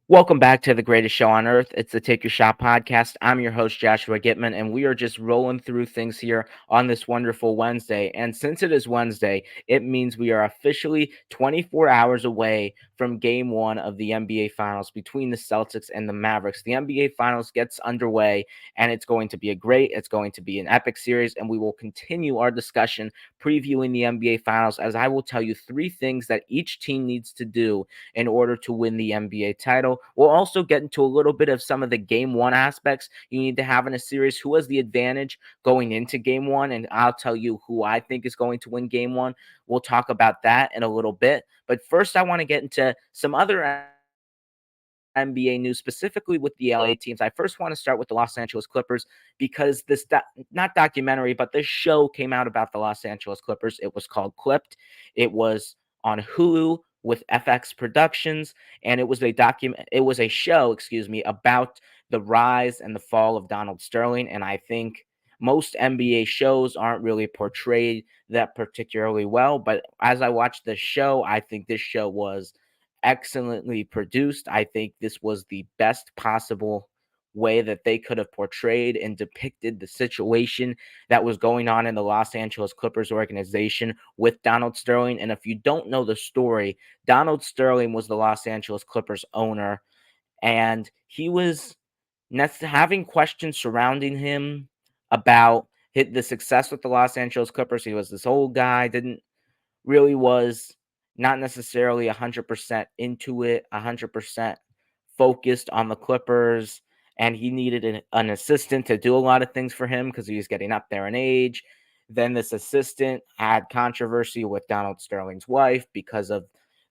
Welcome back to the greatest show on earth. It's the Take Your Shot podcast. I'm your host, Joshua Gitman, and we are just rolling through things here on this wonderful Wednesday. And since it is Wednesday, it means we are officially 24 hours away from game one of the NBA Finals between the Celtics and the Mavericks. The NBA Finals gets underway, and it's going to be an epic series, and we will continue our discussion previewing the NBA Finals as I will tell you three things that each team needs to do in order to win the NBA title. We'll also get into a little bit of some of the game one aspects you need to have in a series. Who has the advantage going into game one? And I'll tell you who I think is going to win game one. We'll talk about that in a little bit. But first, I want to get into some other NBA news, specifically with the LA teams. I first want to start with the Los Angeles Clippers because not documentary, but this show came out about the Los Angeles Clippers. It was called Clipped. It was on Hulu with FX Productions, and it was a show, excuse me, about the rise and the fall of Donald Sterling. And I think most NBA shows aren't really portrayed that particularly well. But as I watched this show, I think this show was excellently produced. I think this was the best possible way that they could have portrayed and depicted the situation that was going on in the Los Angeles Clippers organization with Donald Sterling. And if you don't know the story, Donald Sterling was the Los Angeles Clippers owner, and he was having questions surrounding him about the success with the Los Angeles Clippers. He was this old guy, didn't really was not necessarily 100% into it, 100% focused on the Clippers, and he needed an assistant to do a lot of things for him because he was getting up there in age. Then this assistant had controversy with Donald Sterling's wife because of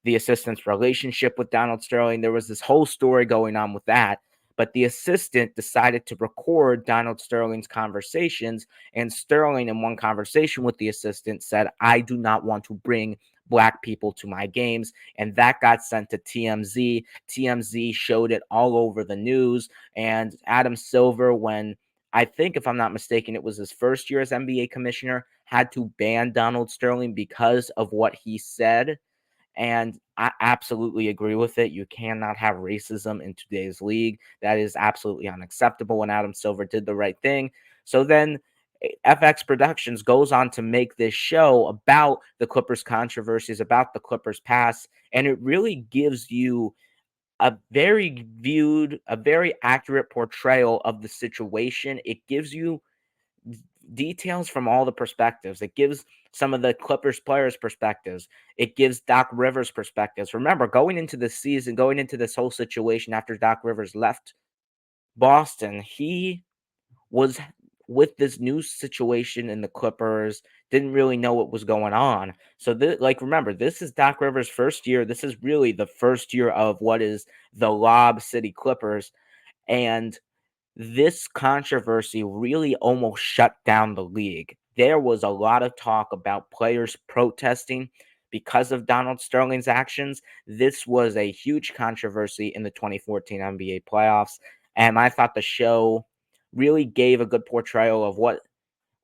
the assistant's relationship with Donald Sterling. There was this whole story going on with that. But the assistant decided to record Donald Sterling's conversations, and Sterling, in one conversation with the assistant, said, "I do not want to bring black people to my games." And that got sent to TMZ. TMZ showed it all over the news. And Adam Silver, when I think, if I'm not mistaken, it was his first year as NBA commissioner, had to ban Donald Sterling because of what he said. And I absolutely agree with it. You cannot have racism in today's league. That is absolutely unacceptable. And Adam Silver did the right thing. So then FX Productions goes on to make this show about the Clippers controversies, about the Clippers past. And it really gives you a very accurate portrayal of the situation. It gives you details from all the perspectives. It gives some of the Clippers players' perspectives. It gives Doc Rivers' perspectives. Remember, going into the season, going into this whole situation after Doc Rivers left Boston, he was with this new situation in the Clippers, didn't really know what was going on. So, remember, this is Doc Rivers' first year. This is really the first year of what is the Lob City Clippers. And this controversy really almost shut down the league. There was a lot of talk about players protesting because of Donald Sterling's actions. This was a huge controversy in the 2014 NBA playoffs, and I thought the show really gave a good portrayal of what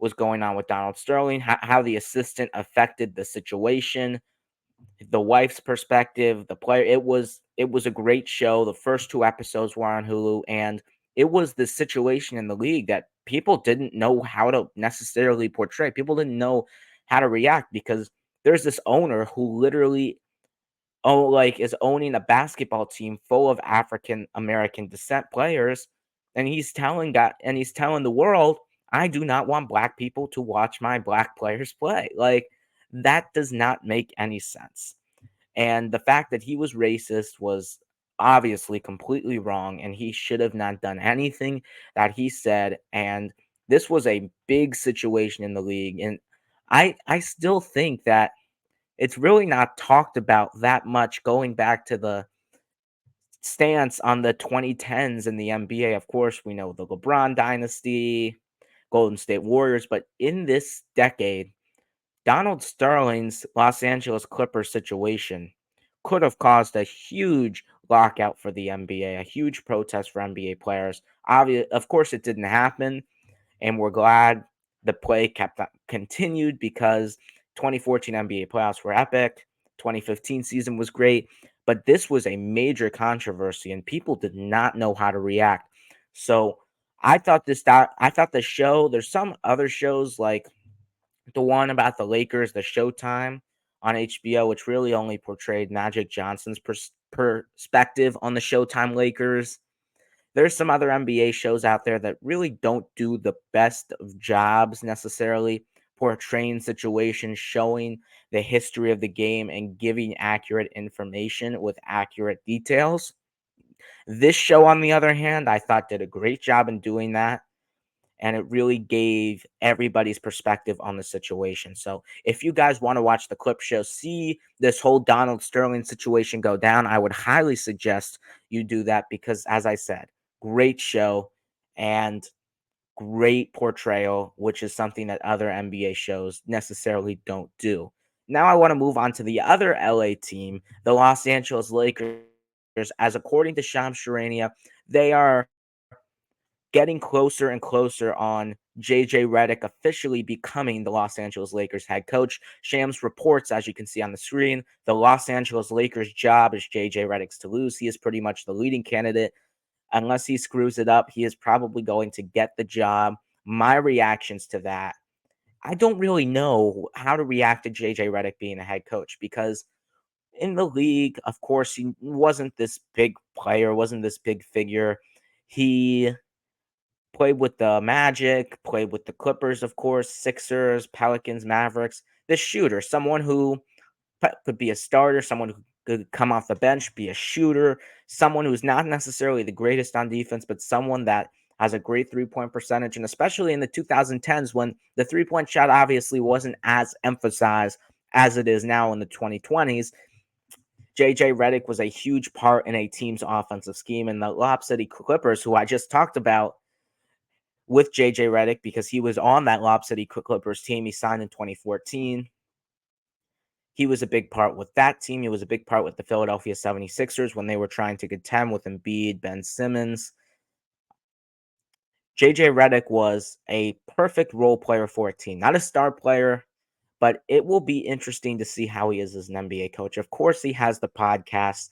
was going on with Donald Sterling, how the assistant affected the situation, the wife's perspective, the player. It was a great show. The first two episodes were on Hulu, and it was the situation in the league that people didn't know how to necessarily portray. People didn't know how to react because there's this owner who literally is owning a basketball team full of African American descent players, and he's telling the world, "I do not want black people to watch my black players play." Like, that does not make any sense. And the fact that he was racist was obviously completely wrong, and he should have not done anything that he said. And this was a big situation in the league. And I still think that it's really not talked about that much going back to the stance on the 2010s in the NBA. Of course, we know the LeBron dynasty, Golden State Warriors, but in this decade, Donald Sterling's Los Angeles Clippers situation could have caused a huge lockout for the NBA, a huge protest for NBA players. Of course, it didn't happen, and we're glad the play continued because 2014 NBA playoffs were epic. 2015 season was great, but this was a major controversy and people did not know how to react. So I thought the show, there's some other shows like the one about the Lakers, the Showtime on HBO, which really only portrayed Magic Johnson's perspective on the Showtime Lakers. There's some other NBA shows out there that really don't do the best of jobs necessarily portraying situations, showing the history of the game, and giving accurate information with accurate details. This show, on the other hand, I thought did a great job in doing that, and it really gave everybody's perspective on the situation. So, if you guys want to watch the clip show, see this whole Donald Sterling situation go down, I would highly suggest you do that because, as I said, great show and great portrayal, which is something that other NBA shows necessarily don't do. Now, I want to move on to the other LA team, the Los Angeles Lakers. As according to Shams Charania, they are getting closer and closer on JJ Redick officially becoming the Los Angeles Lakers head coach. Shams reports, as you can see on the screen, the Los Angeles Lakers job is JJ Redick's to lose. He is pretty much the leading candidate. Unless he screws it up, he is probably going to get the job. My reactions to that, I don't really know how to react to JJ Redick being a head coach because in the league, of course, he wasn't this big player, wasn't this big figure. He played with the Magic, played with the Clippers, of course, Sixers, Pelicans, Mavericks. The shooter, someone who could be a starter, someone who could come off the bench, be a shooter, someone who's not necessarily the greatest on defense, but someone that has a great 3-point percentage. And especially in the 2010s, when the 3-point shot obviously wasn't as emphasized as it is now in the 2020s, JJ Redick was a huge part in a team's offensive scheme. And the Lob City Clippers, who I just talked about, with JJ Redick because he was on that Lob City Clippers team. He signed in 2014. He was a big part with that team. He was a big part with the Philadelphia 76ers when they were trying to contend with Embiid, Ben Simmons. JJ Redick was a perfect role player for a team, not a star player, but it will be interesting to see how he is as an NBA coach. Of course, he has the podcast.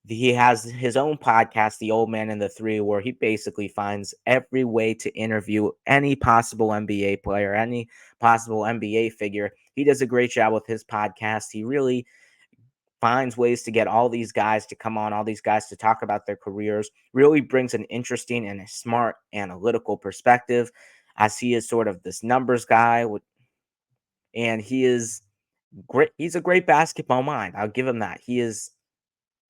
He has his own podcast, The Old Man and the Three, where he basically finds every way to interview any possible NBA player, any possible NBA figure. He does a great job with his podcast. He really finds ways to get all these guys to come on, all these guys to talk about their careers, really brings an interesting and a smart analytical perspective as he is sort of this numbers guy. And he is great. He's a great basketball mind. I'll give him that. He is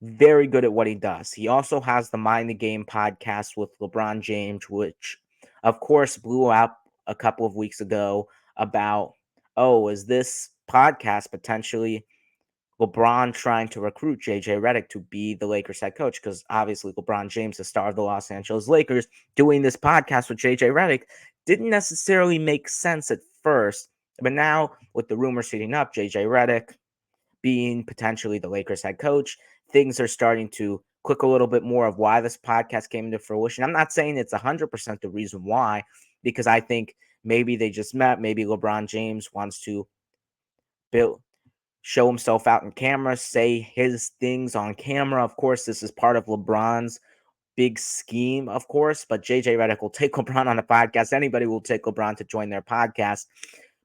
very good at what he does. He also has the Mind the Game podcast with LeBron James, which, of course, blew up a couple of weeks ago about, oh, is this podcast potentially LeBron trying to recruit JJ Redick to be the Lakers head coach? Because obviously, LeBron James, the star of the Los Angeles Lakers, doing this podcast with JJ Redick didn't necessarily make sense at first. But now, with the rumors heating up, JJ Redick being potentially the Lakers head coach, things are starting to click a little bit more of why this podcast came into fruition. I'm not saying it's 100% the reason why, because I think maybe they just met. Maybe LeBron James wants to build, show himself out in camera, say his things on camera. Of course, this is part of LeBron's big scheme, of course, but JJ Redick will take LeBron on a podcast. Anybody will take LeBron to join their podcast.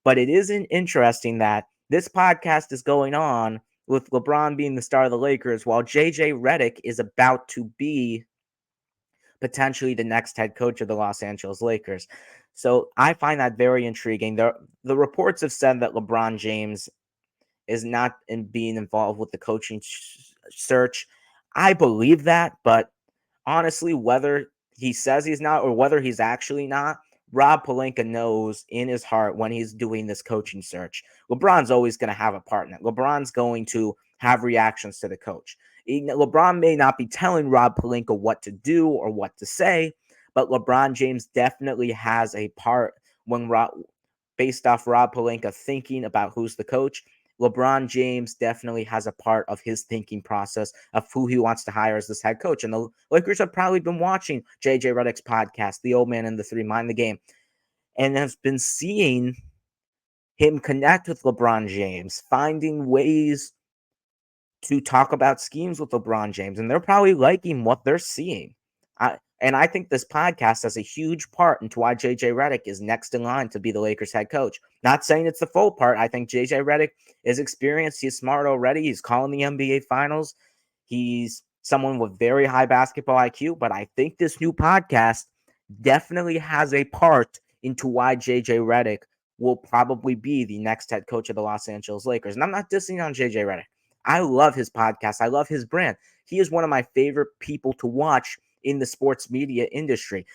But it is interesting that this podcast is going on with LeBron being the star of the Lakers while JJ Redick is about to be potentially the next head coach of the Los Angeles Lakers. So I find that very intriguing. The reports have said that LeBron James is not in being involved with the coaching search. I believe that, but honestly, whether he says he's not or whether he's actually not, Rob Pelinka knows in his heart when he's doing this coaching search. LeBron's always going to have a partner. LeBron's going to have reactions to the coach. LeBron may not be telling Rob Pelinka what to do or what to say, but LeBron James definitely has a part when based off Rob Pelinka thinking about who's the coach. LeBron James definitely has a part of his thinking process of who he wants to hire as this head coach. And the Lakers have probably been watching JJ Redick's podcast, The Old Man and the Three, Mind the Game, and have been seeing him connect with LeBron James, finding ways to talk about schemes with LeBron James, and they're probably liking what they're seeing. And I think this podcast has a huge part into why JJ Redick is next in line to be the Lakers head coach. Not saying it's the full part. I think JJ Redick is experienced. He's smart already. He's calling the NBA Finals. He's someone with very high basketball IQ. But I think this new podcast definitely has a part into why JJ Redick will probably be the next head coach of the Los Angeles Lakers. And I'm not dissing on JJ Redick. I love his podcast. I love his brand. He is one of my favorite people to watch in the sports media industry.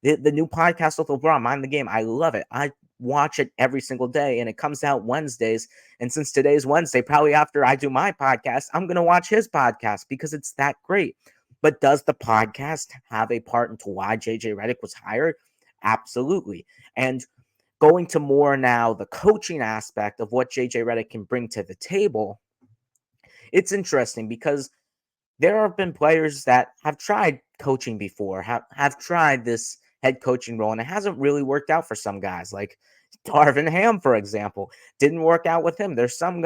The new podcast with LeBron, Mind the Game, I love it. I watch it every single day, and it comes out Wednesdays. And since today's Wednesday, probably after I do my podcast, I'm going to watch his podcast because it's that great. But does the podcast have a part into why JJ Redick was hired? Absolutely. And going to more now the coaching aspect of what JJ Redick can bring to the table, it's interesting because there have been players that have tried coaching before, have tried this head coaching role, and it hasn't really worked out for some guys. Like Darvin Ham, for example, didn't work out with him. There's some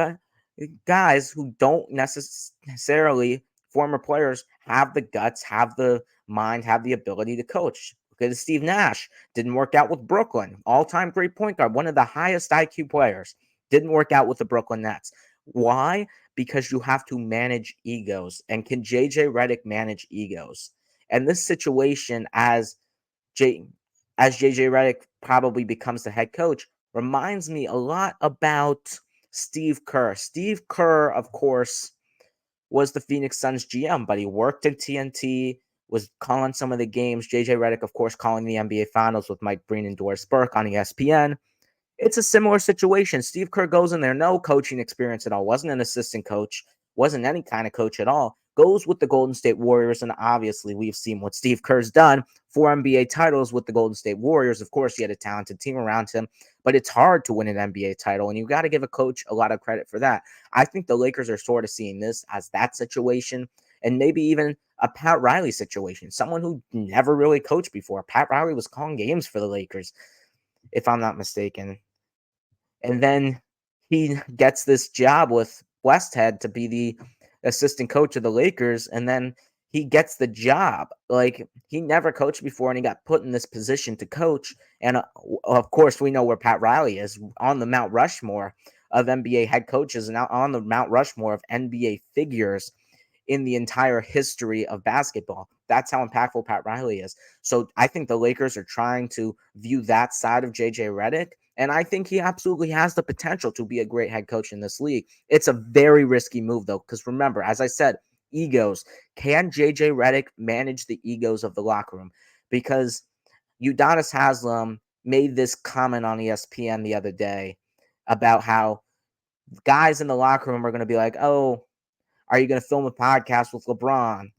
guys who don't necessarily, former players, have the guts, have the mind, have the ability to coach. Look at Steve Nash. Didn't work out with Brooklyn. All-time great point guard, one of the highest IQ players. Didn't work out with the Brooklyn Nets. Why? Because you have to manage egos. And can JJ Redick manage egos? And this situation, as JJ Redick probably becomes the head coach, reminds me a lot about Steve Kerr. Steve Kerr, of course, was the Phoenix Suns GM, but he worked in TNT, was calling some of the games. JJ Redick, of course, calling the NBA Finals with Mike Breen and Doris Burke on ESPN. It's a similar situation. Steve Kerr goes in there, no coaching experience at all, wasn't an assistant coach, wasn't any kind of coach at all, goes with the Golden State Warriors, and obviously we've seen what Steve Kerr's done, 4 NBA titles with the Golden State Warriors. Of course, he had a talented team around him, but it's hard to win an NBA title, and you got to give a coach a lot of credit for that. I think the Lakers are sort of seeing this as that situation, and maybe even a Pat Riley situation, someone who never really coached before. Pat Riley was calling games for the Lakers, if I'm not mistaken. And then he gets this job with Westhead to be the assistant coach of the Lakers, and then he gets the job. Like, he never coached before, and he got put in this position to coach. And of course, we know where Pat Riley is, on the Mount Rushmore of NBA head coaches and on the Mount Rushmore of NBA figures in the entire history of basketball. That's how impactful Pat Riley is. So I think the Lakers are trying to view that side of JJ Redick, and I think he absolutely has the potential to be a great head coach in this league. It's a very risky move, though, because remember, as I said, egos. Can JJ Redick manage the egos of the locker room? Because Udonis Haslem made this comment on ESPN the other day about how guys in the locker room are going to be like, oh, are you going to film a podcast with LeBron?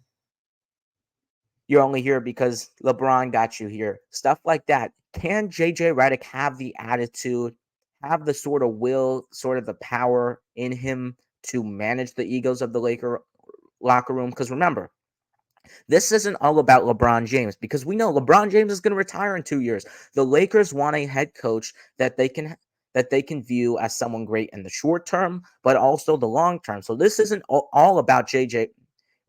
You're only here because LeBron got you here. Stuff like that. Can JJ Redick have the attitude, have the sort of will, sort of the power in him to manage the egos of the Laker locker room? Because remember, this isn't all about LeBron James, because we know LeBron James is going to retire in 2 years. The Lakers want a head coach that they can view as someone great in the short term, but also the long term. So this isn't all about JJ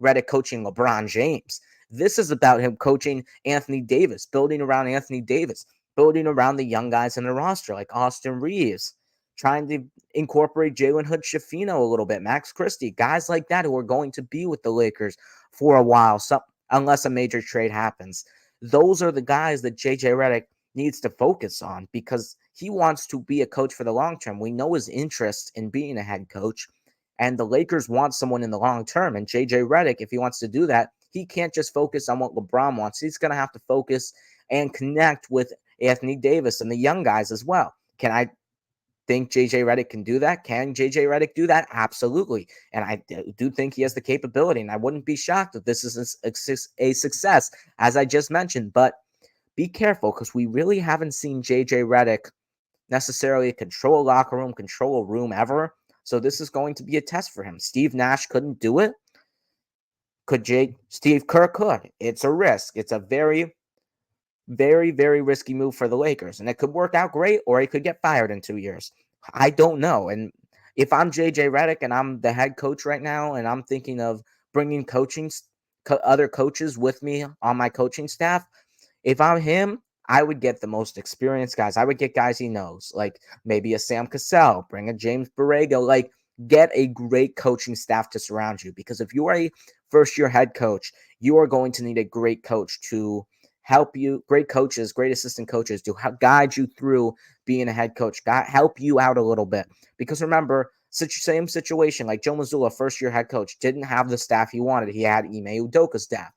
Redick coaching LeBron James. This is about him coaching Anthony Davis, building around Anthony Davis, building around the young guys in the roster like Austin Reeves, trying to incorporate Jalen Hood-Schifino a little bit, Max Christie, guys like that who are going to be with the Lakers for a while, unless a major trade happens. Those are the guys that JJ Redick needs to focus on, because he wants to be a coach for the long term. We know his interest in being a head coach, and the Lakers want someone in the long term. And JJ Redick, if he wants to do that, he can't just focus on what LeBron wants. He's going to have to focus and connect with Anthony Davis and the young guys as well. Can I think JJ Redick can do that? Can JJ Redick do that? Absolutely. And I do think he has the capability, and I wouldn't be shocked if this is a success, as I just mentioned. But be careful, because we really haven't seen JJ Redick necessarily control a locker room, control a room ever. So this is going to be a test for him. Steve Nash couldn't do it. Steve Kerr could. It's a risk. It's a very, very, very risky move for the Lakers. And it could work out great, or he could get fired in 2 years. I don't know. And If I'm JJ Redick and I'm the head coach right now, and I'm thinking of bringing other coaches with me on my coaching staff, if I'm him, I would get the most experienced guys. I would get guys he knows, like maybe a Sam Cassell, bring a James Borrego, like get a great coaching staff to surround you. Because if you are a first year head coach, you are going to need a great coach to help you, great coaches, great assistant coaches to guide you through being a head coach, help you out a little bit. Because remember, same situation like Joe Mazzulla, first year head coach, didn't have the staff he wanted. He had Ime Udoka's staff.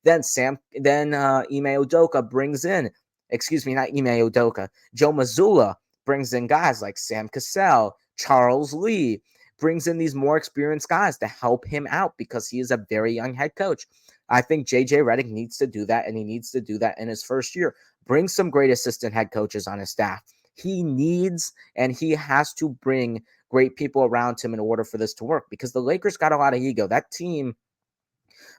Then Ime Udoka brings in, excuse me, not Ime Udoka, Joe Mazzulla brings in guys like Sam Cassell, Charles Lee, brings in these more experienced guys to help him out because he is a very young head coach. I think JJ Redick needs to do that, and he needs to do that in his first year. Bring some great assistant head coaches on his staff. He needs and he has to bring great people around him in order for this to work because the Lakers got a lot of ego. That team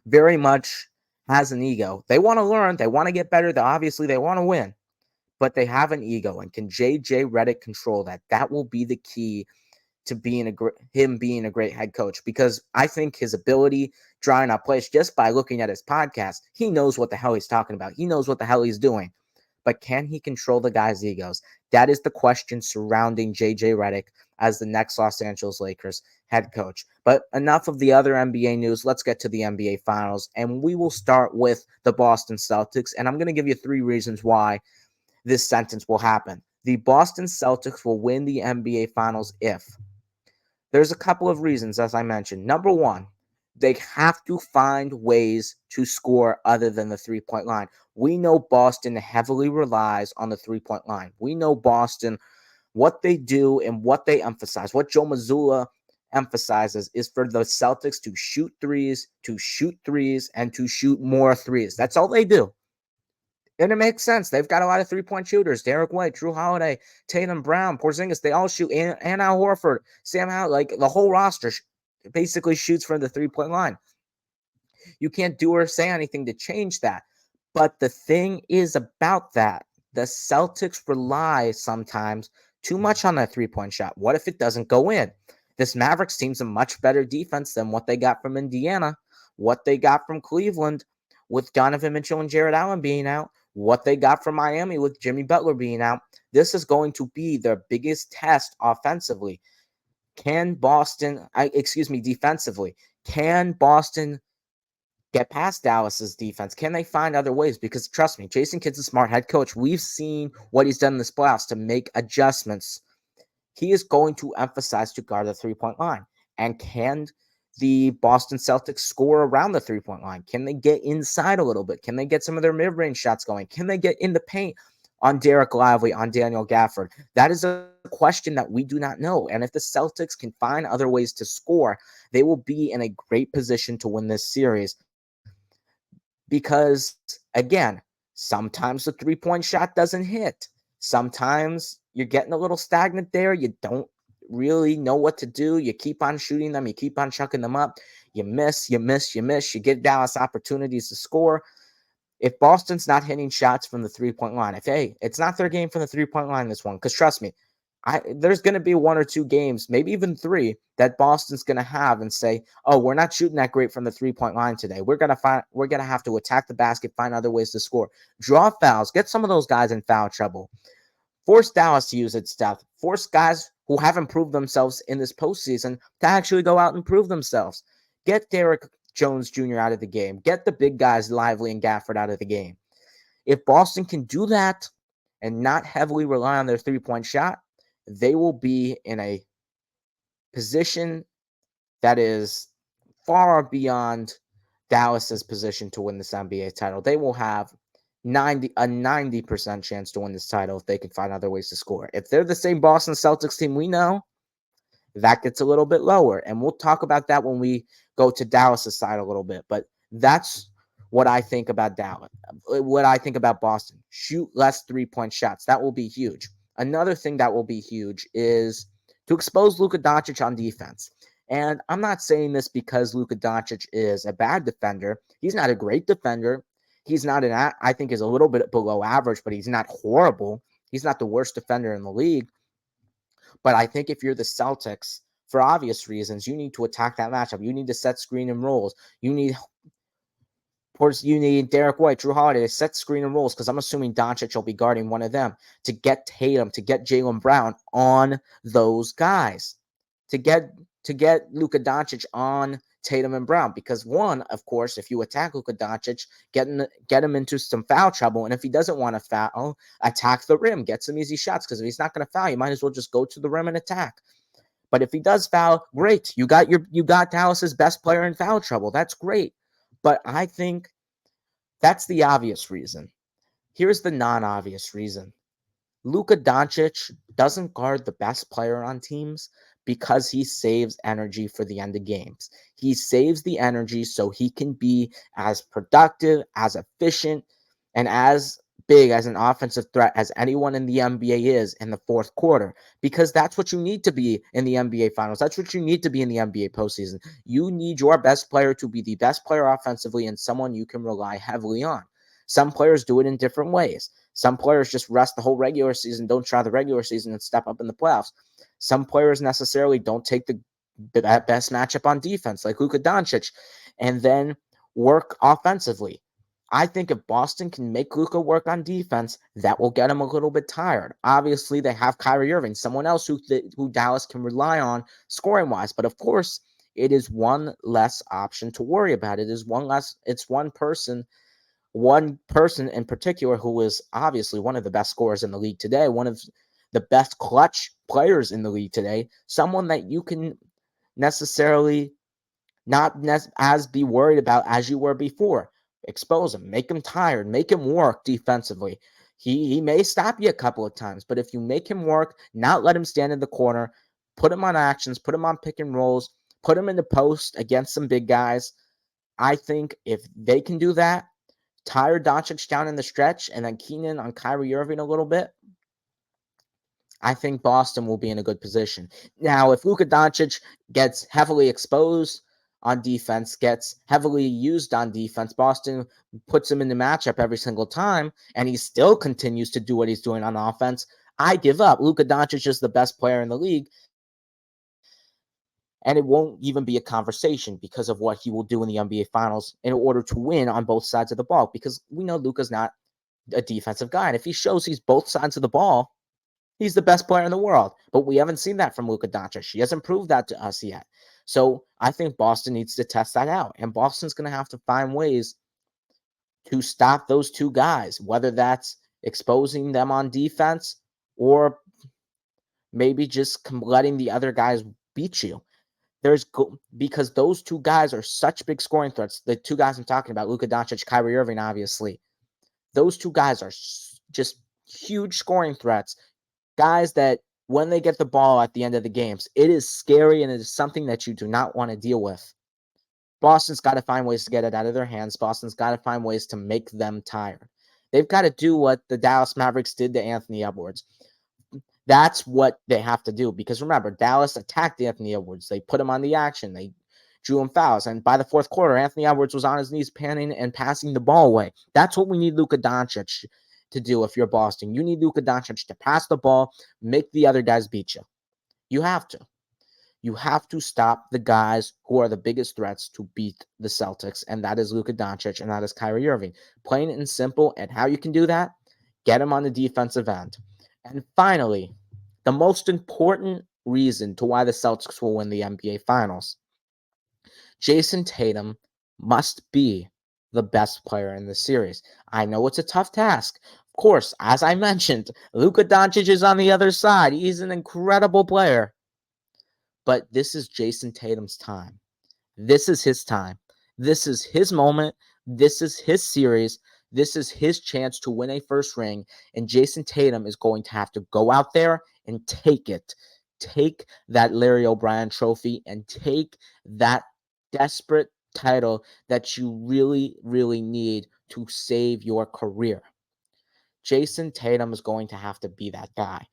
very much has an ego. They want to learn, they want to get better, obviously they want to win, but they have an ego. And can JJ Redick control that? That will be the key to him being a great head coach, because I think his ability drawing up plays just by looking at his podcast, he knows what the hell he's talking about. He knows what the hell he's doing. But can he control the guys' egos? That is the question surrounding JJ Redick as the next Los Angeles Lakers head coach. But enough of the other NBA news. Let's get to the NBA Finals. And we will start with the Boston Celtics. And I'm going to give you 3 reasons why this sentence will happen. The Boston Celtics will win the NBA Finals if. There's a couple of reasons, as I mentioned. Number one, they have to find ways to score other than the 3-point line. We know Boston heavily relies on the 3-point line. We know Boston, what they do and what they emphasize. What Joe Mazzulla emphasizes is for the Celtics to shoot threes, and to shoot more threes. That's all they do. And it makes sense. They've got a lot of 3-point shooters. Derek White, Drew Holiday, Tatum Brown, Porzingis. They all shoot. And Al Horford, Sam Howell, like the whole roster basically shoots from the 3-point line. You can't do or say anything to change that. But the thing is about that, the Celtics rely sometimes too much on that 3-point shot. What if it doesn't go in? This Mavericks team's a much better defense than what they got from Indiana, what they got from Cleveland with Donovan Mitchell and Jared Allen being out, what they got from Miami with Jimmy Butler being out. This is going to be their biggest test offensively. Defensively, can Boston get past Dallas's defense? Can they find other ways? Because trust me, Jason Kidd's a smart head coach. We've seen what he's done in this playoffs to make adjustments. He is going to emphasize to guard the 3-point line. And can the Boston Celtics score around the 3-point line? Can they get inside a little bit? Can they get some of their mid-range shots going? Can they get in the paint on Derek Lively, on Daniel Gafford? That is a question that we do not know. And if the Celtics can find other ways to score, they will be in a great position to win this series. Because, again, sometimes the 3-point shot doesn't hit. Sometimes you're getting a little stagnant there. You don't really know what to do. You keep on shooting them. You keep on chucking them up. You miss. You get Dallas opportunities to score. If Boston's not hitting shots from the 3-point line, it's not their game from the 3-point line, this one, because trust me, there's going to be 1 or 2 games, maybe even 3, that Boston's going to have and say, oh, we're not shooting that great from the 3-point line today. We're going to have to attack the basket, find other ways to score, draw fouls, get some of those guys in foul trouble, force Dallas to use its depth, force guys who haven't proved themselves in this postseason to actually go out and prove themselves. Get Derek Jones Jr. out of the game. Get the big guys, Lively and Gafford, out of the game. If Boston can do that and not heavily rely on their 3-point shot, they will be in a position that is far beyond Dallas's position to win this NBA title. They will have a 90% chance to win this title if they can find other ways to score. If they're the same Boston Celtics team we know, that gets a little bit lower. And we'll talk about that when we go to Dallas's side a little bit. But that's what I think about Dallas. What I think about Boston. Shoot less 3-point shots. That will be huge. Another thing that will be huge is to expose Luka Doncic on defense. And I'm not saying this because Luka Doncic is a bad defender. He's not a great defender. He's not I think is a little bit below average, but he's not horrible. He's not the worst defender in the league. But I think if you're the Celtics, for obvious reasons, you need to attack that matchup. You need to set screen and rolls. You need Derek White, Drew Holiday to set screen and rolls, because I'm assuming Doncic will be guarding one of them, to get Tatum, to get Jaylen Brown on those guys, to get Luka Doncic on Tatum and Brown. Because one, of course, if you attack Luka Doncic, get him into some foul trouble, and if he doesn't want to foul, attack the rim, get some easy shots, because if he's not going to foul, you might as well just go to the rim and attack. But if he does foul, great. You got Dallas's best player in foul trouble. That's great. But I think that's the obvious reason. Here's the non-obvious reason. Luka Doncic doesn't guard the best player on teams because he saves energy for the end of games. He saves the energy so he can be as productive, as efficient, and as big as an offensive threat as anyone in the NBA is in the fourth quarter, because that's what you need to be in the NBA Finals. That's what you need to be in the NBA postseason. You need your best player to be the best player offensively and someone you can rely heavily on. Some players do it in different ways. Some players just rest the whole regular season, don't try the regular season, and step up in the playoffs. Some players necessarily don't take the best matchup on defense, like Luka Doncic, and then work offensively. I think if Boston can make Luka work on defense, that will get him a little bit tired. Obviously, they have Kyrie Irving, someone else who Dallas can rely on scoring-wise. But of course, it is one less option to worry about. It's one person in particular who is obviously one of the best scorers in the league today, one of the best clutch players in the league today, someone that you can necessarily not as be worried about as you were before. Expose him, make him tired, make him work defensively. He may stop you a couple of times, but if you make him work, not let him stand in the corner, put him on actions, put him on pick and rolls, put him in the post against some big guys, I think if they can do that, tire Doncic down in the stretch, and then Keenan on Kyrie Irving a little bit, I think Boston will be in a good position. Now, if Luka Doncic gets heavily exposed on defense, gets heavily used on defense, Boston puts him in the matchup every single time, and he still continues to do what he's doing on offense, I give up. Luka Doncic is the best player in the league, and it won't even be a conversation because of what he will do in the NBA Finals in order to win on both sides of the ball, because we know Luka's not a defensive guy, and if he shows he's both sides of the ball, he's the best player in the world. But we haven't seen that from Luka Doncic. He hasn't proved that to us yet. So I think Boston needs to test that out. And Boston's going to have to find ways to stop those two guys, whether that's exposing them on defense or maybe just letting the other guys beat you. Because those two guys are such big scoring threats. The two guys I'm talking about, Luka Doncic, Kyrie Irving, obviously. Those two guys are just huge scoring threats. Guys that when they get the ball at the end of the games, it is scary and it is something that you do not want to deal with. Boston's got to find ways to get it out of their hands. Boston's got to find ways to make them tired. They've got to do what the Dallas Mavericks did to Anthony Edwards. That's what they have to do, because remember, Dallas attacked Anthony Edwards. They put him on the action. They drew him fouls. And by the fourth quarter, Anthony Edwards was on his knees panning and passing the ball away. That's what we need Luka Doncic to do if you're Boston. You need Luka Doncic to pass the ball, make the other guys beat you. You have to. You have to stop the guys who are the biggest threats to beat the Celtics, and that is Luka Doncic and that is Kyrie Irving. Plain and simple, and how you can do that, get him on the defensive end. And finally, the most important reason to why the Celtics will win the NBA Finals. Jason Tatum must be the best player in the series. I know it's a tough task. Of course, as I mentioned, Luka Doncic is on the other side. He's an incredible player. But this is Jason Tatum's time. This is his time. This is his moment. This is his series. This is his chance to win a first ring. And Jason Tatum is going to have to go out there and take it. Take that Larry O'Brien trophy and take that desperate title that you really, really need to save your career. Jason Tatum is going to have to be that guy.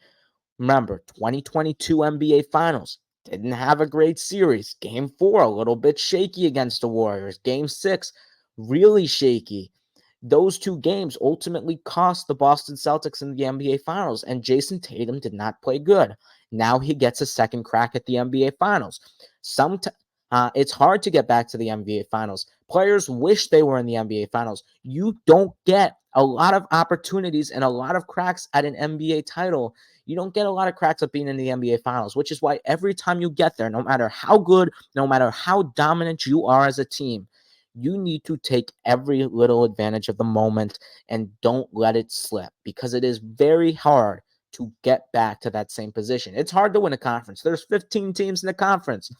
Remember, 2022 NBA Finals didn't have a great series. Game 4, a little bit shaky against the Warriors. Game 6, really shaky. Those two games ultimately cost the Boston Celtics in the NBA Finals, and Jason Tatum did not play good. Now he gets a second crack at the NBA Finals. It's hard to get back to the NBA Finals. Players wish they were in the NBA Finals. You don't get a lot of opportunities and a lot of cracks at an NBA title. You don't get a lot of cracks at being in the NBA Finals, which is why every time you get there, no matter how good, no matter how dominant you are as a team, you need to take every little advantage of the moment and don't let it slip, because it is very hard to get back to that same position. It's hard to win a conference. There's 15 teams in the conference.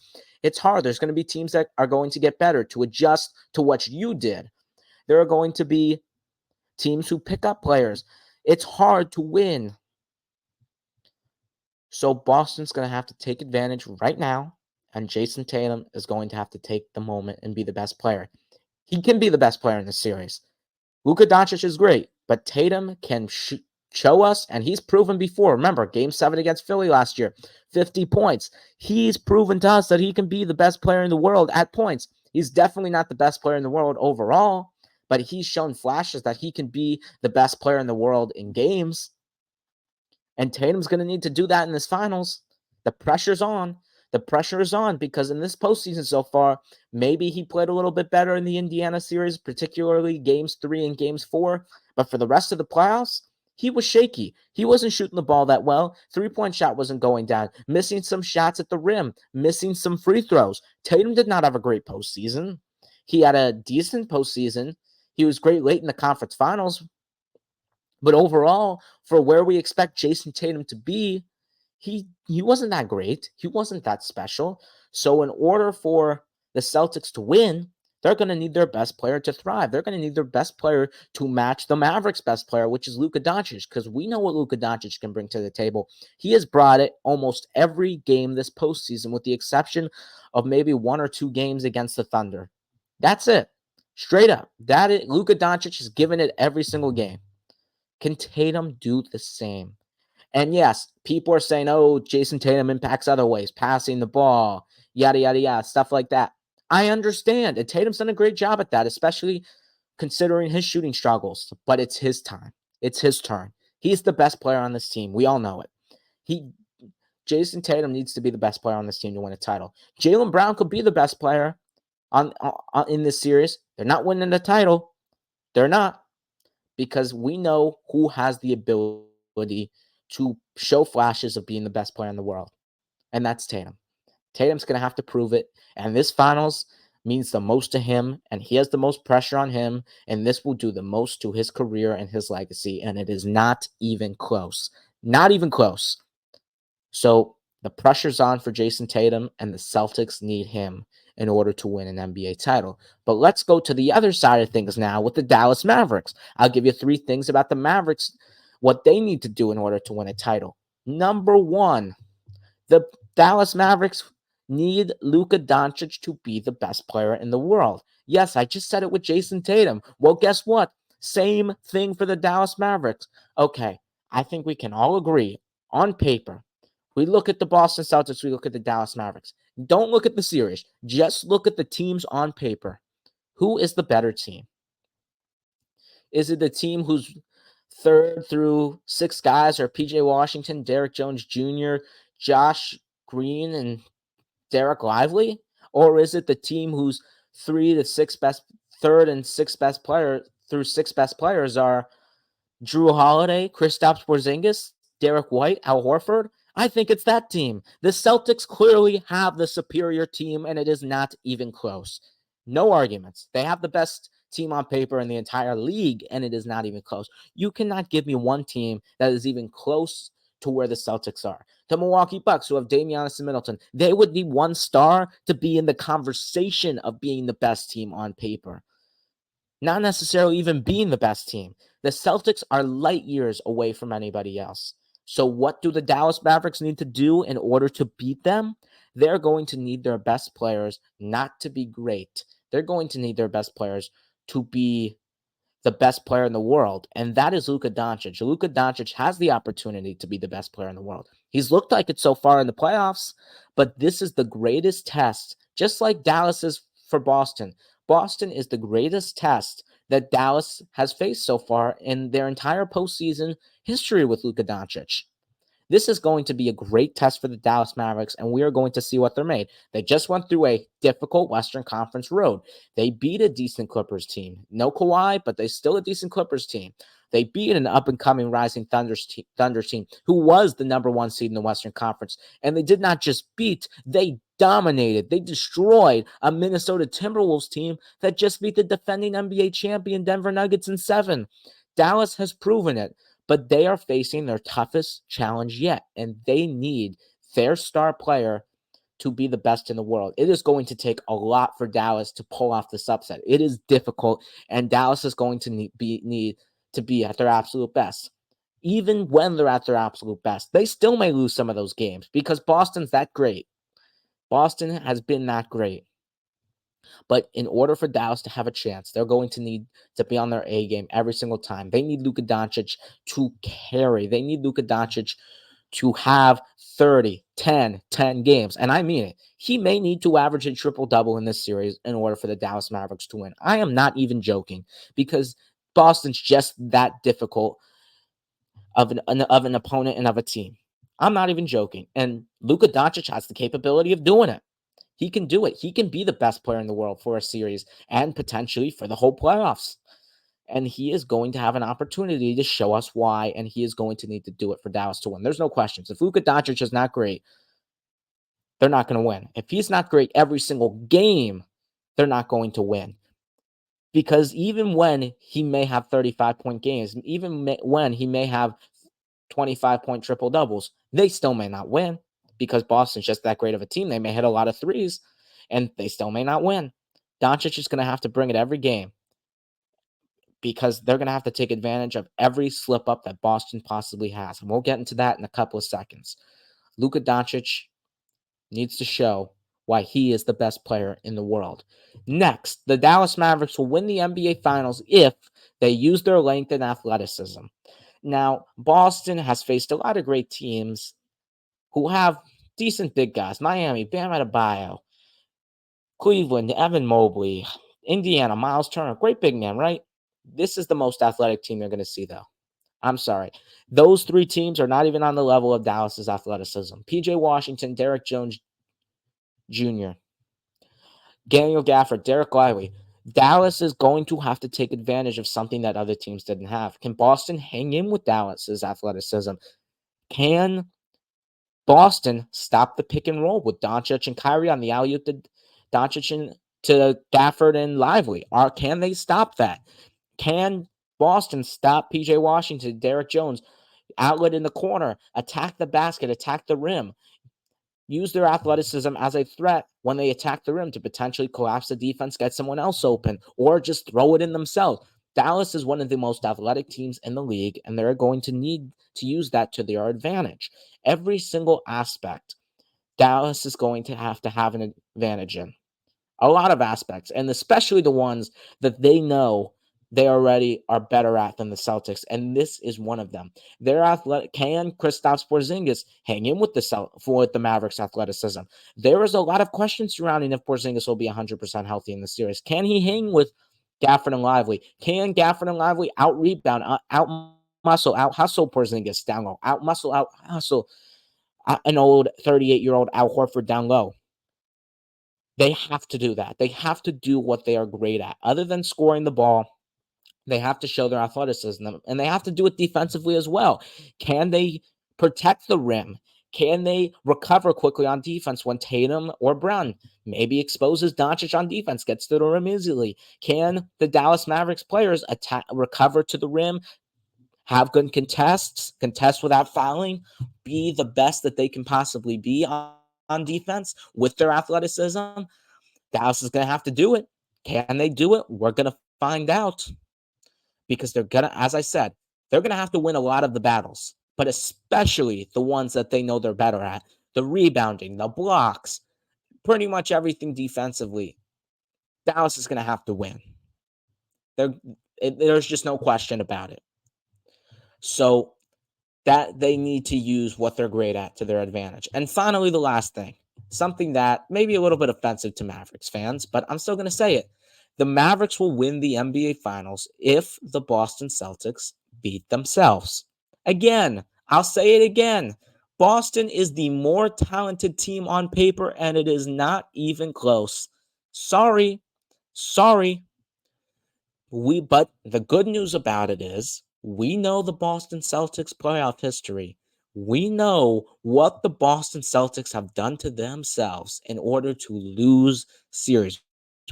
It's hard. There's going to be teams that are going to get better to adjust to what you did. There are going to be teams who pick up players. It's hard to win. So Boston's going to have to take advantage right now, and Jason Tatum is going to have to take the moment and be the best player. He can be the best player in the series. Luka Doncic is great, but Tatum can show us, and he's proven before. Remember, Game 7 against Philly last year, 50 points. He's proven to us that he can be the best player in the world at points. He's definitely not the best player in the world overall, but he's shown flashes that he can be the best player in the world in games. And Tatum's going to need to do that in this finals. The pressure's on. The pressure is on because in this postseason so far, maybe he played a little bit better in the Indiana series, particularly games 3 and games 4. But for the rest of the playoffs, he was shaky. He wasn't shooting the ball that well. Three-point shot wasn't going down. Missing some shots at the rim. Missing some free throws. Tatum did not have a great postseason. He had a decent postseason. He was great late in the conference finals. But overall, for where we expect Jason Tatum to be, he wasn't that great. He wasn't that special. So in order for the Celtics to win, they're going to need their best player to thrive. They're going to need their best player to match the Mavericks' best player, which is Luka Doncic, because we know what Luka Doncic can bring to the table. He has brought it almost every game this postseason, with the exception of maybe 1 or 2 games against the Thunder. That's it. Straight up. Luka Doncic has given it every single game. Can Tatum do the same? And yes, people are saying, oh, Jason Tatum impacts other ways, passing the ball, yada, yada, yada, stuff like that. I understand. And Tatum's done a great job at that, especially considering his shooting struggles. But it's his time. It's his turn. He's the best player on this team. We all know it. Jason Tatum needs to be the best player on this team to win a title. Jaylen Brown could be the best player in this series. They're not winning the title. They're not. Because we know who has the ability to show flashes of being the best player in the world. And that's Tatum. Tatum's going to have to prove it. And this finals means the most to him. And he has the most pressure on him. And this will do the most to his career and his legacy. And it is not even close. Not even close. So the pressure's on for Jason Tatum. And the Celtics need him in order to win an NBA title. But let's go to the other side of things now with the Dallas Mavericks. I'll give you 3 things about the Mavericks, what they need to do in order to win a title. Number 1, the Dallas Mavericks need Luka Doncic to be the best player in the world. Yes, I just said it with Jason Tatum. Well, guess what? Same thing for the Dallas Mavericks. Okay, I think we can all agree on paper. We look at the Boston Celtics, we look at the Dallas Mavericks. Don't look at the series. Just look at the teams on paper. Who is the better team? Is it the team who's 3rd through 6 guys are PJ Washington, Derrick Jones Jr., Josh Green, and Derek Lively? Or is it the team whose 3rd and 6th best player through 6 best players are Drew Holiday, Kristaps Porzingis, Derek White, Al Horford? I think it's that team. The Celtics clearly have the superior team, and it is not even close. No arguments. They have the best team on paper in the entire league, and it is not even close. You cannot give me one team that is even close to where the Celtics are. The Milwaukee Bucks, who have Damian and Middleton, they would need 1 star to be in the conversation of being the best team on paper. Not necessarily even being the best team. The Celtics are light years away from anybody else. So what do the Dallas Mavericks need to do in order to beat them? They're going to need their best players not to be great. They're going to need their best players to be the best player in the world, and that is Luka Doncic. Luka Doncic has the opportunity to be the best player in the world. He's looked like it so far in the playoffs, but this is the greatest test, just like Dallas is for Boston. Boston is the greatest test that Dallas has faced so far in their entire postseason history with Luka Doncic. This is going to be a great test for the Dallas Mavericks, and we are going to see what they're made. They just went through a difficult Western Conference road. They beat a decent Clippers team. No Kawhi, but they still a decent Clippers team. They beat an up-and-coming Rising Thunder team who was the number one seed in the Western Conference. And they did not just beat, they dominated. They destroyed a Minnesota Timberwolves team that just beat the defending NBA champion Denver Nuggets in 7. Dallas has proven it, but they are facing their toughest challenge yet, and they need their star player to be the best in the world. It is going to take a lot for Dallas to pull off this upset. It is difficult, and Dallas is going to need to be at their absolute best. Even when they're at their absolute best, they still may lose some of those games because Boston's that great. Boston has been that great. But in order for Dallas to have a chance, they're going to need to be on their A game every single time. They need Luka Doncic to carry. They need Luka Doncic to have 30, 10 games. And I mean it. He may need to average a triple-double in this series in order for the Dallas Mavericks to win. I am not even joking because Boston's just that difficult of an opponent and of a team. I'm not even joking. And Luka Doncic has the capability of doing it. He can do it. He can be the best player in the world for a series and potentially for the whole playoffs. And he is going to have an opportunity to show us why, and he is going to need to do it for Dallas to win. There's no questions. If Luka Doncic is not great, they're not going to win. If he's not great every single game, they're not going to win. Because even when he may have 35-point games, even when he may have 25-point triple-doubles, they still may not win because Boston's just that great of a team. They may hit a lot of threes, and they still may not win. Doncic is going to have to bring it every game because they're going to have to take advantage of every slip-up that Boston possibly has. And we'll get into that in a couple of seconds. Luka Doncic needs to show why he is the best player in the world. Next, the Dallas Mavericks will win the NBA Finals if they use their length and athleticism. Now, Boston has faced a lot of great teams who have decent big guys. Miami, Bam Adebayo, Cleveland, Evan Mobley, Indiana, Miles Turner, great big man, right? This is the most athletic team you're going to see, though. I'm sorry. Those three teams are not even on the level of Dallas's athleticism. PJ Washington, Derek Jones Jr., Daniel Gafford, Derek Lively. Dallas is going to have to take advantage of something that other teams didn't have. Can Boston hang in with Dallas's athleticism? Can Boston stop the pick and roll with Doncic and Kyrie on the alley-oop to Doncic and to Gafford and Lively? Or can they stop that? Can Boston stop PJ Washington, Derek Jones, outlet in the corner, attack the basket, attack the rim, use their athleticism as a threat when they attack the rim to potentially collapse the defense, get someone else open, or just throw it in themselves? Dallas is one of the most athletic teams in the league, and they're going to need to use that to their advantage. Every single aspect, Dallas is going to have an advantage in. A lot of aspects, and especially the ones that they know they already are better at than the Celtics, and this is one of them. Their athletic can Kristaps Porzingis hang in with the Mavericks' athleticism? There is a lot of questions surrounding if Porzingis will be 100% healthy in the series. Can he hang with Gafford and Lively? Can Gafford and Lively out rebound, out muscle, out hustle Porzingis down low, out muscle, out hustle an old 38-year-old Al Horford down low? They have to do that. They have to do what they are great at. Other than scoring the ball, they have to show their athleticism, and they have to do it defensively as well. Can they protect the rim? Can they recover quickly on defense when Tatum or Brown maybe exposes Doncic on defense, gets to the rim easily? Can the Dallas Mavericks players recover to the rim, have good contests, contest without fouling, be the best that they can possibly be on defense with their athleticism? Dallas is going to have to do it. Can they do it? We're going to find out because they're going to, as I said, they're going to have to win a lot of the battles, but especially the ones that they know they're better at, the rebounding, the blocks, pretty much everything defensively. Dallas is going to have to win. There's just no question about it. So that they need to use what they're great at to their advantage. And finally, the last thing, something that may be a little bit offensive to Mavericks fans, but I'm still going to say it. The Mavericks will win the NBA Finals if the Boston Celtics beat themselves. Again, I'll say it again. Boston is the more talented team on paper, and it is not even close. Sorry. But the good news about it is we know the Boston Celtics playoff history. We know what the Boston Celtics have done to themselves in order to lose series.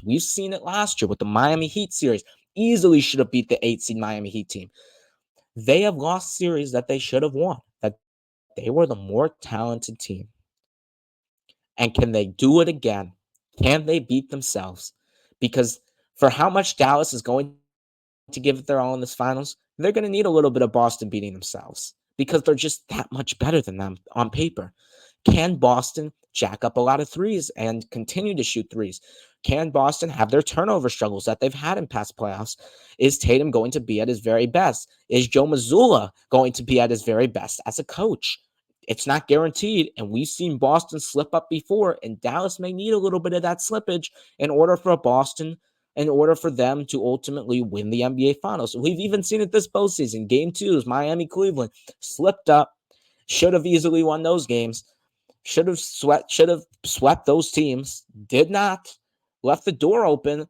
We've seen it last year with the Miami Heat series. Easily should have beat the 8 seed Miami Heat team. They have lost series that they should have won, that they were the more talented team. And can they do it again? Can they beat themselves? Because for how much Dallas is going to give it their all in this finals, they're going to need a little bit of Boston beating themselves because they're just that much better than them on paper. Can Boston jack up a lot of threes and continue to shoot threes? Can Boston have their turnover struggles that they've had in past playoffs? Is Tatum going to be at his very best? Is Joe Mazzulla going to be at his very best as a coach? It's not guaranteed, and we've seen Boston slip up before, and Dallas may need a little bit of that slippage in order for them to ultimately win the NBA Finals. We've even seen it this postseason. Game 2 is Miami-Cleveland. Slipped up. Should have easily won those games. Should have swept those teams. Did not. Left the door open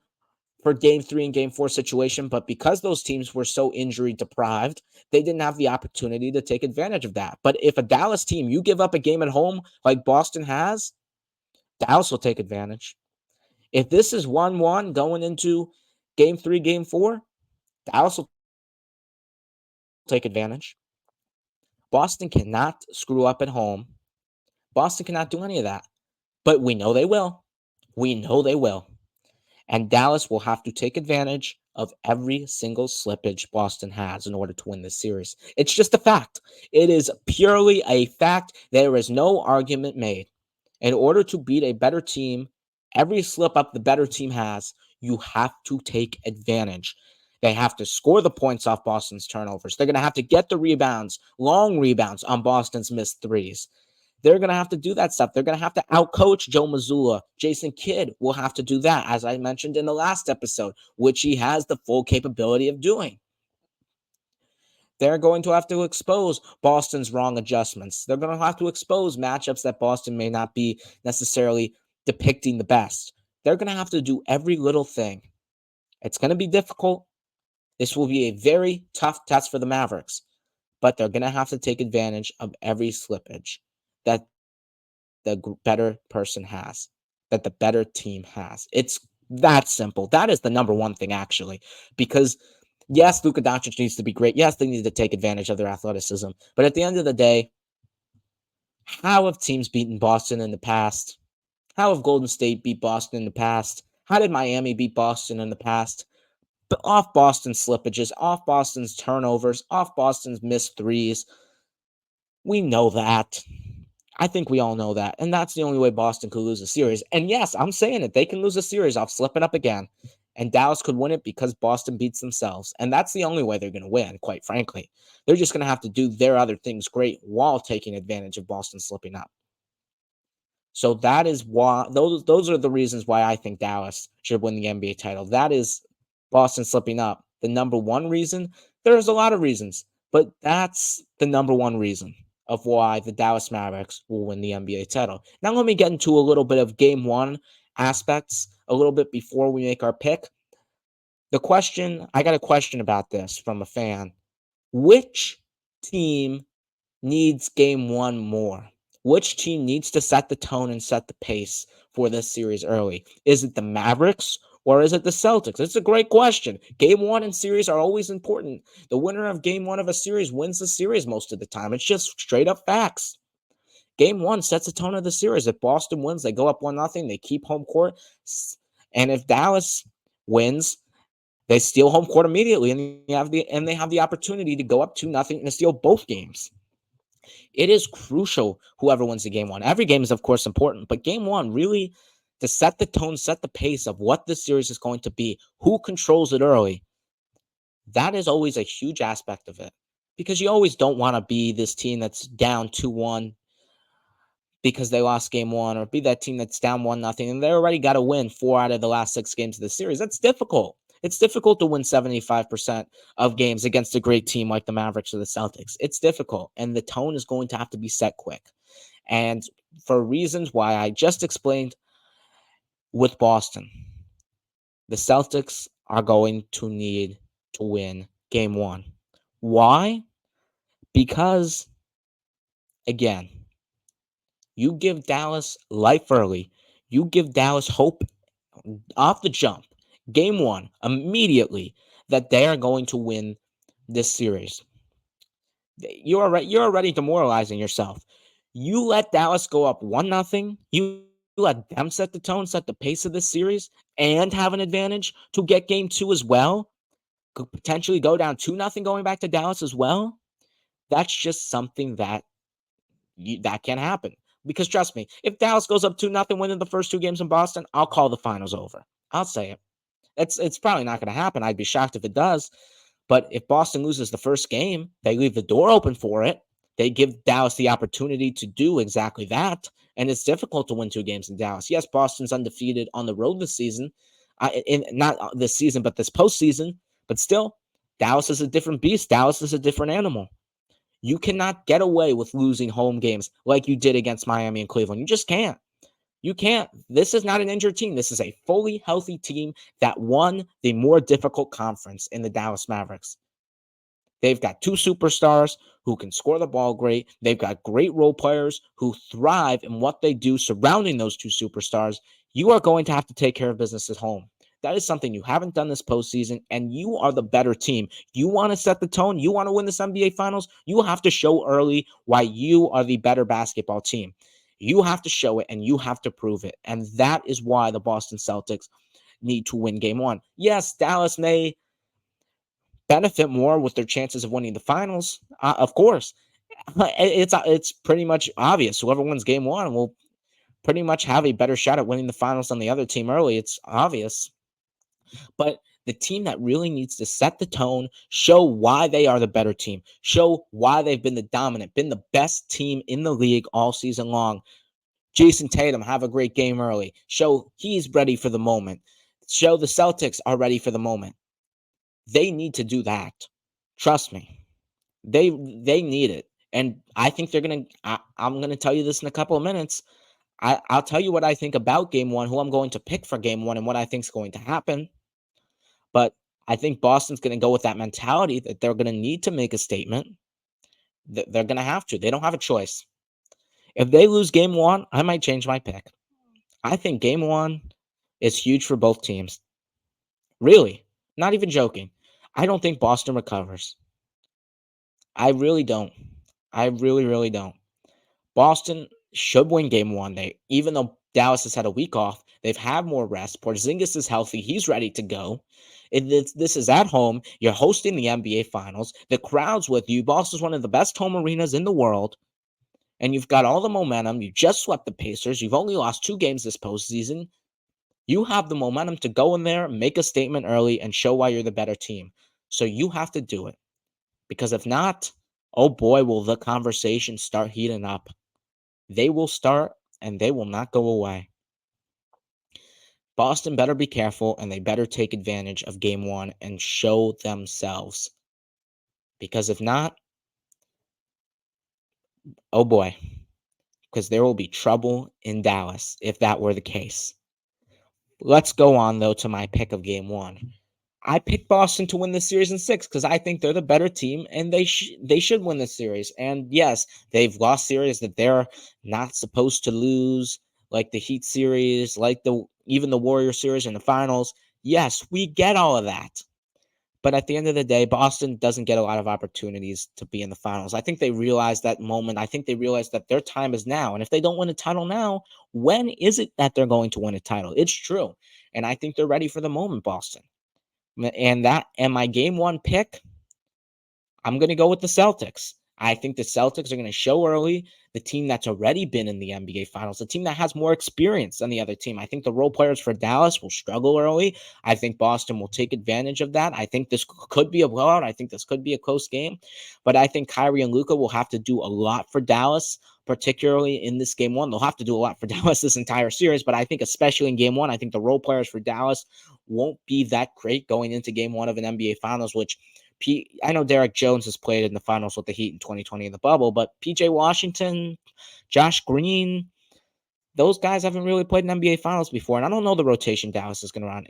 for Game 3 and Game 4 situation, but because those teams were so injury deprived, they didn't have the opportunity to take advantage of that. But if a Dallas team, you give up a game at home like Boston has, Dallas will take advantage. If this is 1-1 going into Game 3, Game 4, Dallas will take advantage. Boston cannot screw up at home. Boston cannot do any of that. But we know they will. We know they will. And Dallas will have to take advantage of every single slippage Boston has in order to win this series. It's just a fact. It is purely a fact. There is no argument made. In order to beat a better team, every slip up the better team has, you have to take advantage. They have to score the points off Boston's turnovers. They're going to have to get the rebounds, long rebounds on Boston's missed threes. They're going to have to do that stuff. They're going to have to outcoach Joe Mazzulla. Jason Kidd will have to do that, as I mentioned in the last episode, which he has the full capability of doing. They're going to have to expose Boston's wrong adjustments. They're going to have to expose matchups that Boston may not be necessarily depicting the best. They're going to have to do every little thing. It's going to be difficult. This will be a very tough test for the Mavericks, but they're going to have to take advantage of every slippage that the better person has, that the better team has. It's that simple. That is the number one thing, actually, because yes, Luka Doncic needs to be great. Yes, they need to take advantage of their athleticism. But at the end of the day, how have teams beaten Boston in the past? How have Golden State beat Boston in the past? How did Miami beat Boston in the past? But off Boston's slippages, off Boston's turnovers, off Boston's missed threes. We know that. I think we all know that. And that's the only way Boston could lose a series. And yes, I'm saying it. They can lose a series off slipping up again. And Dallas could win it because Boston beats themselves. And that's the only way they're going to win, quite frankly. They're just going to have to do their other things great while taking advantage of Boston slipping up. So that is why those are the reasons why I think Dallas should win the NBA title. That is Boston slipping up. The number one reason, there's a lot of reasons, but that's the number one reason of why the Dallas Mavericks will win the NBA title. Now let me get into a little bit of game 1 aspects a little bit before we make our pick. I got a question about this from a fan. Which team needs game 1 more? Which team needs to set the tone and set the pace for this series early? Is it the Mavericks or is it the Celtics? It's a great question. Game 1 in series are always important. The winner of game 1 of a series wins the series most of the time. It's just straight up facts. Game 1 sets the tone of the series. If Boston wins, they go up 1-0. They keep home court. And if Dallas wins, they steal home court immediately, and they have the opportunity to go up 2-0 and steal both games. It is crucial whoever wins the game 1. Every game is, of course, important, but game 1 really to set the tone, set the pace of what this series is going to be, who controls it early. That is always a huge aspect of it because you always don't want to be this team that's down 2-1 because they lost game one, or be that team that's down 1-0, and they already got to win 4 out of the last 6 games of the series. That's difficult. It's difficult to win 75% of games against a great team like the Mavericks or the Celtics. It's difficult, and the tone is going to have to be set quick. And for reasons why I just explained with Boston, the Celtics are going to need to win game one. Why? Because, again, you give Dallas life early. You give Dallas hope off the jump, game one, immediately, that they are going to win this series. You're already demoralizing yourself. You let Dallas go up 1-0. You let them set the tone, set the pace of this series, and have an advantage to get game two as well. Could potentially go down 2-0 going back to Dallas as well. That's just something that can happen. Because trust me, if Dallas goes up 2-0 winning the first 2 games in Boston, I'll call the finals over. I'll say it. It's probably not going to happen. I'd be shocked if it does. But if Boston loses the first game, they leave the door open for it. They give Dallas the opportunity to do exactly that. And it's difficult to win 2 games in Dallas. Yes, Boston's undefeated on the road this season. Not this season, but this postseason. But still, Dallas is a different beast. Dallas is a different animal. You cannot get away with losing home games like you did against Miami and Cleveland. You just can't. You can't. This is not an injured team. This is a fully healthy team that won the more difficult conference in the Dallas Mavericks. They've got 2 superstars who can score the ball great. They've got great role players who thrive in what they do surrounding those 2 superstars. You are going to have to take care of business at home. That is something you haven't done this postseason, and you are the better team. You want to set the tone. You want to win this NBA Finals. You have to show early why you are the better basketball team. You have to show it, and you have to prove it. And that is why the Boston Celtics need to win game one. Yes, Dallas may benefit more with their chances of winning the finals, of course. It's pretty much obvious. Whoever wins game one will pretty much have a better shot at winning the finals than the other team early. It's obvious. But the team that really needs to set the tone, show why they are the better team, show why they've been the dominant, been the best team in the league all season long. Jason Tatum have a great game early. Show he's ready for the moment. Show the Celtics are ready for the moment. They need to do that. Trust me. They need it. And I think they're going to I'm going to tell you this in a couple of minutes. I'll tell you what I think about game one, who I'm going to pick for game one, and what I think is going to happen. But I think Boston's going to go with that mentality that they're going to need to make a statement. They're going to have to. They don't have a choice. If they lose game one, I might change my pick. I think game one is huge for both teams. Really. Not even joking. I don't think Boston recovers. I really don't. I really, really don't. Boston should win game one. Even though Dallas has had a week off, they've had more rest. Porzingis is healthy. He's ready to go. This is at home. You're hosting the NBA Finals. The crowd's with you. Boston's one of the best home arenas in the world. And you've got all the momentum. You just swept the Pacers. You've only lost 2 games this postseason. You have the momentum to go in there, make a statement early, and show why you're the better team. So you have to do it. Because if not, oh boy, will the conversation start heating up. They will start, and they will not go away. Boston better be careful, and they better take advantage of game one and show themselves. Because if not, oh boy, because there will be trouble in Dallas if that were the case. Let's go on, though, to my pick of game one. I picked Boston to win this series in 6 because I think they're the better team, and they should win this series. And yes, they've lost series that they're not supposed to lose, like the Heat series, like even the Warrior series in the finals. Yes, we get all of that. But at the end of the day, Boston doesn't get a lot of opportunities to be in the finals. I think they realize that moment. I think they realize that their time is now. And if they don't win a title now, when is it that they're going to win a title? It's true. And I think they're ready for the moment, Boston. And my game one pick, I'm going to go with the Celtics. I think the Celtics are going to show early, the team that's already been in the NBA Finals, the team that has more experience than the other team. I think the role players for Dallas will struggle early. I think Boston will take advantage of that. I think this could be a blowout. I think this could be a close game. But I think Kyrie and Luka will have to do a lot for Dallas, particularly in this game one. They'll have to do a lot for Dallas this entire series, but I think especially in game one, I think the role players for Dallas won't be that great going into game one of an NBA Finals, which I know Derek Jones has played in the finals with the Heat in 2020 in the bubble, but PJ Washington, Josh Green, those guys haven't really played in NBA Finals before. And I don't know the rotation Dallas is going to run.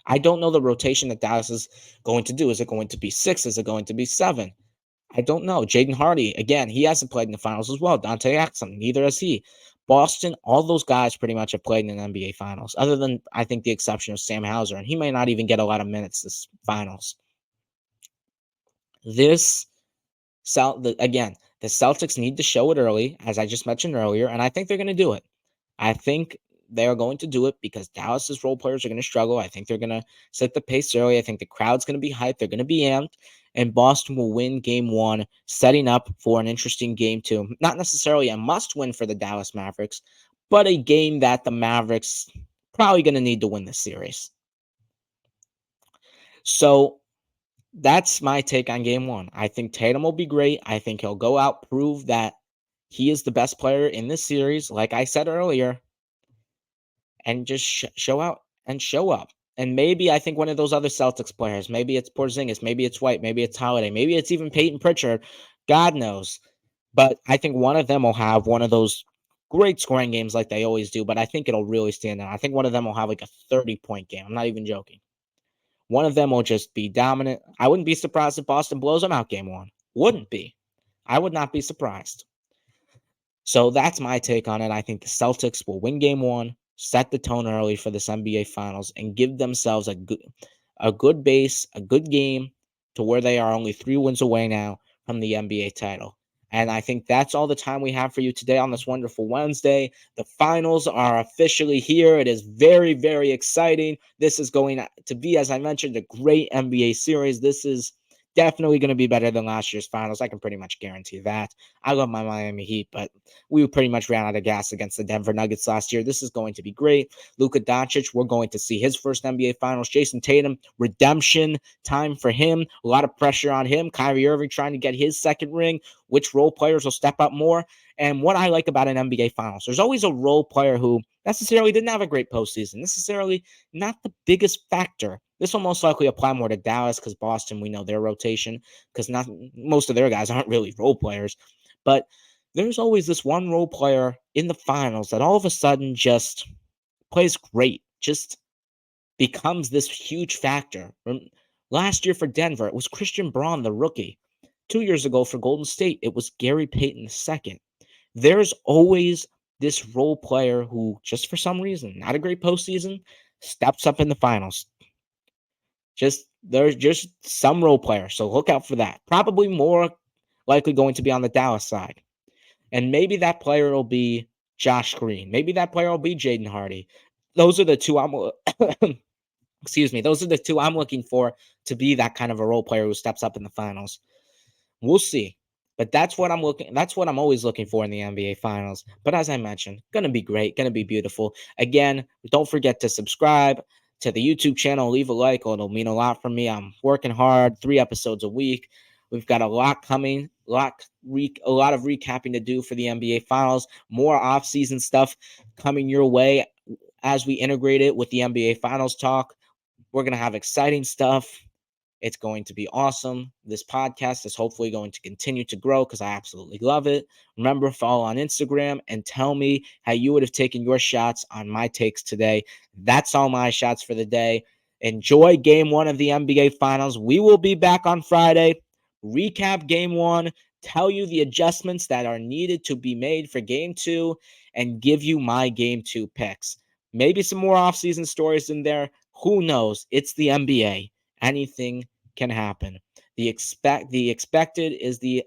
I don't know the rotation that Dallas is going to do. Is it going to be 6? Is it going to be 7? I don't know. Jaden Hardy, again, he hasn't played in the finals as well. Dante Exum, neither has he. Boston, all those guys pretty much have played in the NBA Finals, other than, I think, the exception of Sam Hauser, and he may not even get a lot of minutes this finals. Again, the Celtics need to show it early, as I just mentioned earlier, and I think they're going to do it. I think they are going to do it because Dallas's role players are going to struggle. I think they're going to set the pace early. I think the crowd's going to be hyped. They're going to be amped, and Boston will win game one, setting up for an interesting game two. Not necessarily a must-win for the Dallas Mavericks, but a game that the Mavericks probably going to need to win this series. So that's my take on game one. I think Tatum will be great. I think he'll go out, prove that he is the best player in this series, like I said earlier, and just show out and show up. And maybe I think one of those other Celtics players, maybe it's Porzingis, maybe it's White, maybe it's Holiday, maybe it's even Peyton Pritchard. God knows. But I think one of them will have one of those great scoring games like they always do, but I think it'll really stand out. I think one of them will have like a 30-point game. I'm not even joking. One of them will just be dominant. I wouldn't be surprised if Boston blows them out game one. Wouldn't be. I would not be surprised. So that's my take on it. I think the Celtics will win game one, set the tone early for this NBA Finals, and give themselves a good base, a good game to where they are only 3 wins away now from the NBA title. And I think that's all the time we have for you today on this wonderful Wednesday. The finals are officially here. It is very, very exciting. This is going to be, as I mentioned, a great NBA series. This is definitely going to be better than last year's finals. I can pretty much guarantee that. I love my Miami Heat, but we pretty much ran out of gas against the Denver Nuggets last year. This is going to be great. Luka Doncic, we're going to see his first NBA Finals. Jason Tatum, redemption time for him. A lot of pressure on him. Kyrie Irving trying to get his second ring. Which role players will step up more? And what I like about an NBA Finals, there's always a role player who necessarily didn't have a great postseason, necessarily not the biggest factor. This will most likely apply more to Dallas because Boston, we know their rotation, because not most of their guys aren't really role players. But there's always this one role player in the finals that all of a sudden just plays great, just becomes this huge factor. Last year for Denver, it was Christian Braun, the rookie. 2 years ago for Golden State, it was Gary Payton II. There's always this role player who, just for some reason, not a great postseason, steps up in the finals. There's just some role player, so look out for that. Probably more likely going to be on the Dallas side. And maybe that player will be Josh Green. Maybe that player will be Jaden Hardy. Those are the two those are the two I'm looking for to be that kind of a role player who steps up in the finals. We'll see. But that's what I'm always looking for in the NBA Finals. But as I mentioned, gonna be great, gonna be beautiful. Again, don't forget to subscribe to the YouTube channel, leave a like, it'll mean a lot for me. I'm working hard, 3 episodes a week. We've got a lot coming, a lot of recapping to do for the NBA Finals, more off-season stuff coming your way as we integrate it with the NBA Finals talk. We're gonna have exciting stuff. It's going to be awesome. This podcast is hopefully going to continue to grow because I absolutely love it. Remember, follow on Instagram and tell me how you would have taken your shots on my takes today. That's all my shots for the day. Enjoy game one of the NBA Finals. We will be back on Friday, recap game one, tell you the adjustments that are needed to be made for game two, and give you my game two picks. Maybe some more offseason stories in there. Who knows? It's the NBA. Anything can happen. The unexpected is the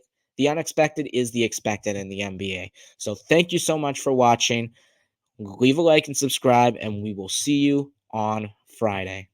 expected in the NBA. So thank you so much for watching. Leave a like and subscribe, and we will see you on Friday.